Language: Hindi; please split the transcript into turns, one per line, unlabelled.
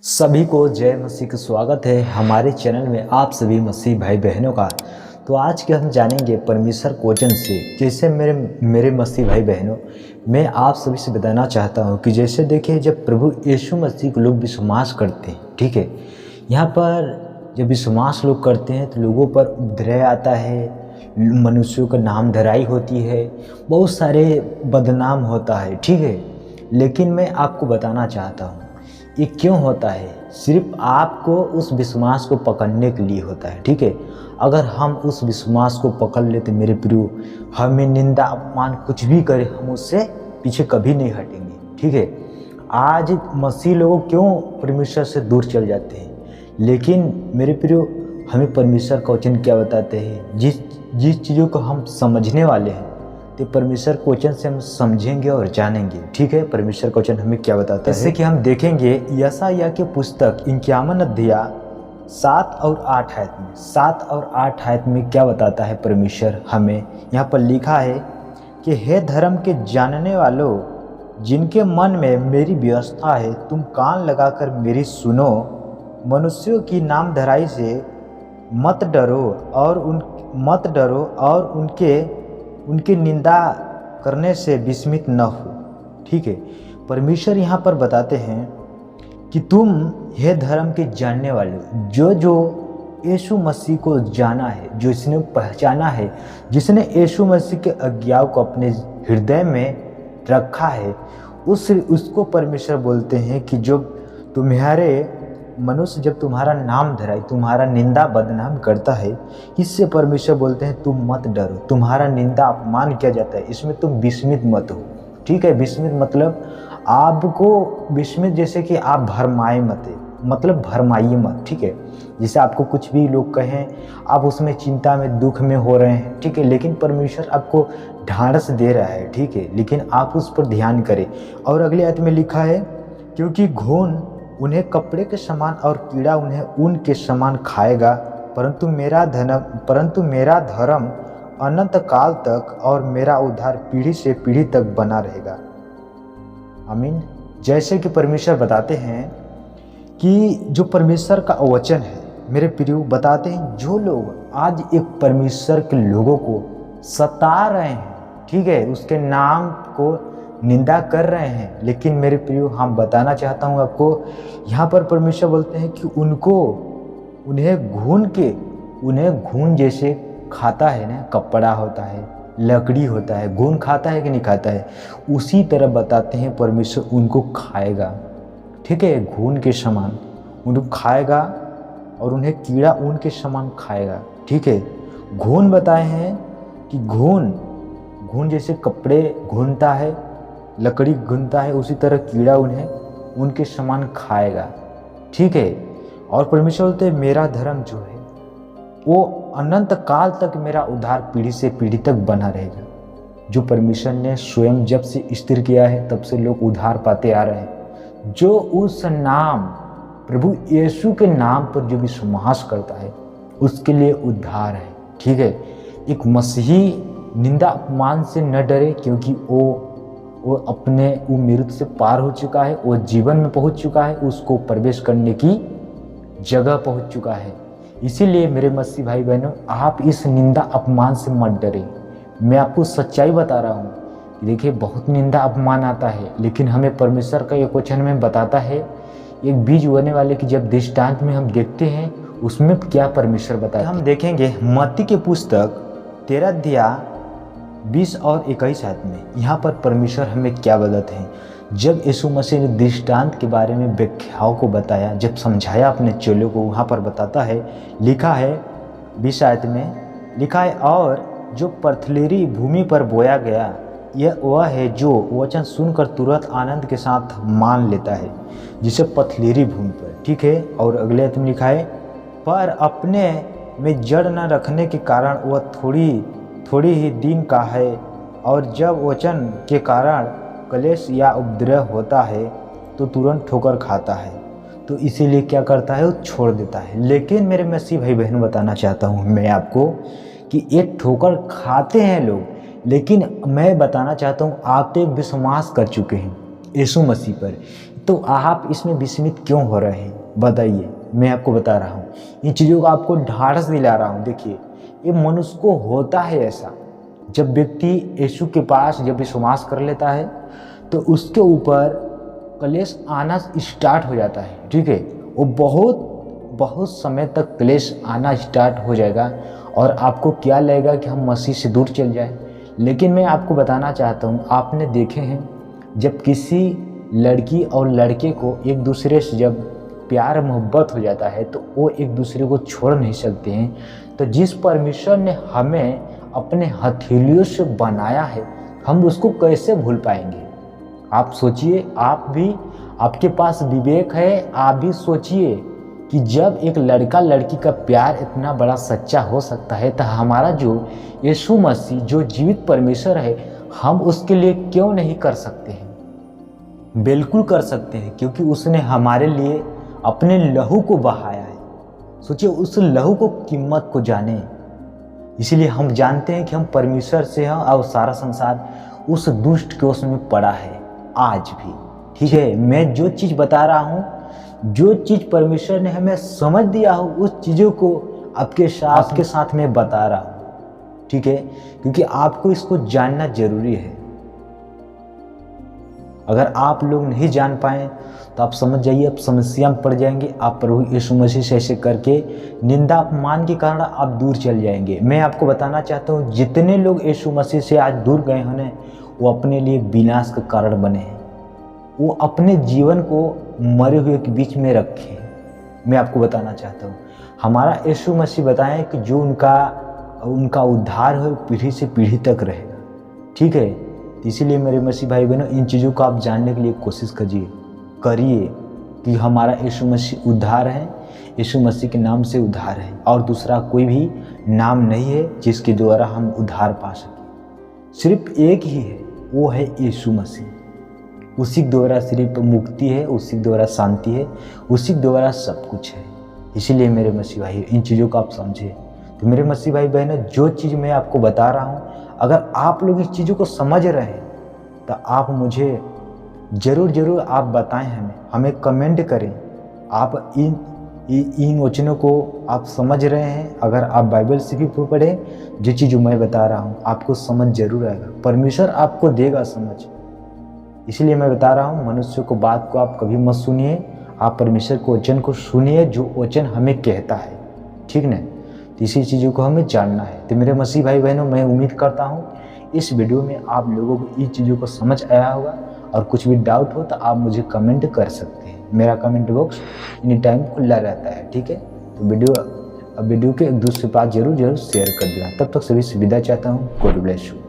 सभी को जय मसीह का स्वागत है हमारे चैनल में आप सभी मसीह भाई बहनों का। तो आज के हम जानेंगे परमेश्वर के वचन से। जैसे मेरे मसीह भाई बहनों, मैं आप सभी से बताना चाहता हूं कि जैसे देखिए, जब प्रभु यीशु मसीह को लोग विश्वास करते हैं, ठीक है, यहाँ पर जब विश्वास लोग करते हैं तो लोगों पर उपद्रव आता है, मनुष्यों का नाम धराई होती है, बहुत सारे बदनाम होता है, ठीक है। लेकिन मैं आपको बताना चाहता हूँ ये क्यों होता है। सिर्फ आपको उस विश्वास को पकड़ने के लिए होता है, ठीक है। अगर हम उस विश्वास को पकड़ लेते मेरे प्रियो, हमें निंदा अपमान कुछ भी करे, हम उससे पीछे कभी नहीं हटेंगे, ठीक है। आज मसीह लोग क्यों परमेश्वर से दूर चल जाते हैं, लेकिन मेरे प्रियो हमें परमेश्वर का वचन क्या बताते हैं। जिस चीज़ों को हम समझने वाले हैं तो परमेश्वर के वचन से हम समझेंगे और जानेंगे, ठीक है। परमेश्वर का वचन हमें क्या बताता है, जैसे कि हम देखेंगे यशायाह की पुस्तक 51 अध्याय 7 और 8 आयत में 7 और 8 आयत में क्या बताता है परमेश्वर हमें। यहाँ पर लिखा है कि हे धर्म के जानने वालों, जिनके मन में मेरी व्यवस्था है, तुम कान लगाकर मेरी सुनो। मनुष्यों की नामधराई से मत डरो और उनके निंदा करने से विस्मित न हो, ठीक है। परमेश्वर यहाँ पर बताते हैं कि तुम हे धर्म के जानने वाले, जो यीशु मसीह को जाना है, जो इसने पहचाना है, जिसने यीशु मसीह के आज्ञाओं को अपने हृदय में रखा है, उसको परमेश्वर बोलते हैं कि जो तुम्हारे मनुष्य जब तुम्हारा नाम धराई, तुम्हारा निंदा बदनाम करता है, इससे परमेश्वर बोलते हैं तुम मत डरो, तुम्हारा निंदा अपमान किया जाता है, इसमें तुम विस्मित मत हो, ठीक है। विस्मित मतलब आपको विस्मित, जैसे कि आप भरमाए मत, मतलब भरमाइए मत, ठीक है। जैसे आपको कुछ भी लोग कहें, आप उसमें चिंता में दुख में हो रहे हैं, ठीक है, लेकिन परमेश्वर आपको ढांढस दे रहा है, ठीक है, लेकिन आप उस पर ध्यान करें। और अगले आयत में लिखा है, क्योंकि घून उन्हें कपड़े के समान और कीड़ा उन्हें ऊन के समान खाएगा, परंतु मेरा धर्म अनंत काल तक और मेरा उद्धार पीढ़ी से पीढ़ी तक बना रहेगा। आमीन। जैसे कि परमेश्वर बताते हैं कि जो परमेश्वर का वचन है, मेरे प्रियो बताते हैं, जो लोग आज एक परमेश्वर के लोगों को सता रहे हैं, ठीक है, उसके नाम को निंदा कर रहे हैं, लेकिन मेरे प्रियो हम बताना चाहता हूं आपको, यहाँ पर परमेश्वर बोलते हैं कि उन्हें घून जैसे खाता है ना, कपड़ा होता है, लकड़ी होता है, घून खाता है कि नहीं खाता है, उसी तरह बताते हैं परमेश्वर उनको खाएगा, ठीक है। घून के समान उनको खाएगा और उन्हें कीड़ा ऊन के समान खाएगा, ठीक है। घून बताए हैं कि घून जैसे कपड़े घूनता है, लकड़ी घूनता है, उसी तरह कीड़ा उन्हें उनके समान खाएगा, ठीक है। और परमेश्वर बोलते हैं मेरा धर्म जो है वो अनंत काल तक, मेरा उद्धार पीढ़ी से पीढ़ी तक बना रहेगा। जो परमेश्वर ने स्वयं जब से स्थिर किया है, तब से लोग उद्धार पाते आ रहे हैं। जो उस नाम प्रभु यीशु के नाम पर जो विश्वास करता है, उसके लिए उद्धार है, ठीक है। एक मसीही निंदा अपमान से न डरे, क्योंकि वो मृत्यु से पार हो चुका है, वो जीवन में पहुंच चुका है, उसको प्रवेश करने की जगह पहुंच चुका है। इसीलिए मेरे मसीह भाई बहनों, आप इस निंदा अपमान से मत डरें। मैं आपको सच्चाई बता रहा हूँ। देखिए, बहुत निंदा अपमान आता है, लेकिन हमें परमेश्वर का एक वचन में बताता है, एक बीज बोने वाले की जब दृष्टांत में हम देखते हैं, उसमें क्या परमेश्वर बताता है। हम देखेंगे मत्ती की पुस्तक 13 अध्याय 20 और 21 आयत में, यहाँ पर परमेश्वर हमें क्या बताते हैं। जब यीशु मसीह ने दृष्टांत के बारे में व्याख्याओं को बताया, जब समझाया अपने चेलों को, वहाँ पर बताता है, लिखा है 20 आयत में लिखा है, और जो पथरीली भूमि पर बोया गया, यह वह है जो वचन सुनकर तुरंत आनंद के साथ मान लेता है, जिसे पथरीली भूमि पर, ठीक है। और अगले आयत में लिखा है, पर अपने में जड़ न रखने के कारण वह थोड़ी ही दिन का है, और जब वचन के कारण क्लेश या उपद्रव होता है तो तुरंत ठोकर खाता है, तो इसीलिए क्या करता है, वो छोड़ देता है। लेकिन मेरे मसीह भाई बहन बताना चाहता हूँ मैं आपको कि ये ठोकर खाते हैं लोग, लेकिन मैं बताना चाहता हूँ आप तो विश्वास कर चुके हैं यीशु मसीह पर, तो आप इसमें विस्मित क्यों हो रहे हैं? बताइए, मैं आपको बता रहा हूँ, इन चीज़ों को आपको ढाढ़स दिला रहा हूँ। देखिए, ये मनुष्य को होता है ऐसा, जब व्यक्ति यीशु के पास जब विश्वास कर लेता है तो उसके ऊपर क्लेश आना स्टार्ट हो जाता है। ठीक है, वो बहुत समय तक क्लेश आना स्टार्ट हो जाएगा और आपको क्या लगेगा कि हम मसीह से दूर चल जाए। लेकिन मैं आपको बताना चाहता हूँ, आपने देखे हैं जब किसी लड़की और लड़के को एक दूसरे से जब प्यार मोहब्बत हो जाता है तो वो एक दूसरे को छोड़ नहीं सकते हैं। तो जिस परमेश्वर ने हमें अपने हथेलियों से बनाया है, हम उसको कैसे भूल पाएंगे? आप सोचिए, आप भी, आपके पास विवेक है, आप भी सोचिए कि जब एक लड़का लड़की का प्यार इतना बड़ा सच्चा हो सकता है तो हमारा जो यीशु मसीह जो जीवित परमेश्वर है, हम उसके लिए क्यों नहीं कर सकते हैं? बिल्कुल कर सकते हैं, क्योंकि उसने हमारे लिए अपने लहू को बहाया है। सोचिए, उस लहू को कीमत को जाने। इसलिए हम जानते हैं कि हम परमेश्वर से हैं और सारा संसार उस दुष्ट के उसमें पड़ा है आज भी। ठीक है, मैं जो चीज़ बता रहा हूँ, जो चीज़ परमेश्वर ने हमें समझ दिया हो, उस चीज़ों को आपके साथ मैं बता रहा हूँ। ठीक है, क्योंकि आपको इसको जानना जरूरी है। अगर आप लोग नहीं जान पाए तो आप समझ जाइए, आप समस्या में पड़ जाएंगे। आप प्रभु यीशु मसीह से ऐसे करके निंदा अपमान के कारण आप दूर चल जाएंगे। मैं आपको बताना चाहता हूँ, जितने लोग यीशु मसीह से आज दूर गए हैं, वो अपने लिए विनाश का कारण बने हैं। वो अपने जीवन को मरे हुए के बीच में रखे हैं। मैं आपको बताना चाहता हूँ, हमारा यीशु मसीह बताएं कि जो उनका उद्धार हो पीढ़ी से पीढ़ी तक रहेगा। ठीक है, इसीलिए मेरे मसीह भाई बहनों, इन चीज़ों को आप जानने के लिए कोशिश करिए कि हमारा यीशु मसीह उद्धार है, यीशु मसीह के नाम से उद्धार है, और दूसरा कोई भी नाम नहीं है जिसके द्वारा हम उद्धार पा सकें। सिर्फ एक ही है, वो है यीशु मसीह। उसी के द्वारा सिर्फ मुक्ति है, उसी के द्वारा शांति है, उसी के द्वारा सब कुछ है। इसीलिए मेरे मसीह भाई, इन चीज़ों को आप समझे। तो मेरे मसीह भाई बहनों, जो चीज़ मैं आपको बता रहा हूँ, अगर आप लोग इस चीज़ों को समझ रहे हैं तो आप मुझे ज़रूर आप बताएं, हमें कमेंट करें। आप इन वचनों को आप समझ रहे हैं? अगर आप बाइबल से भी पढ़ें, जो चीज़ मैं बता रहा हूँ आपको समझ जरूर आएगा। परमेश्वर आपको देगा समझ। इसलिए मैं बता रहा हूँ, मनुष्य को बात को आप कभी मत सुनिए, आप परमेश्वर के वचन को सुनिए, जो वचन हमें कहता है। ठीक ना? तो इसी चीज़ों को हमें जानना है। तो मेरे मसीह भाई बहनों, मैं उम्मीद करता हूँ इस वीडियो में आप लोगों को इन चीज़ों को समझ आया होगा, और कुछ भी डाउट हो तो आप मुझे कमेंट कर सकते हैं। मेरा कमेंट बॉक्स एनी टाइम खुला रहता है। ठीक है, तो वीडियो के एक दूसरे के पास जरूर शेयर कर देना। तब तक सभी से विदा चाहता हूँ। God bless you.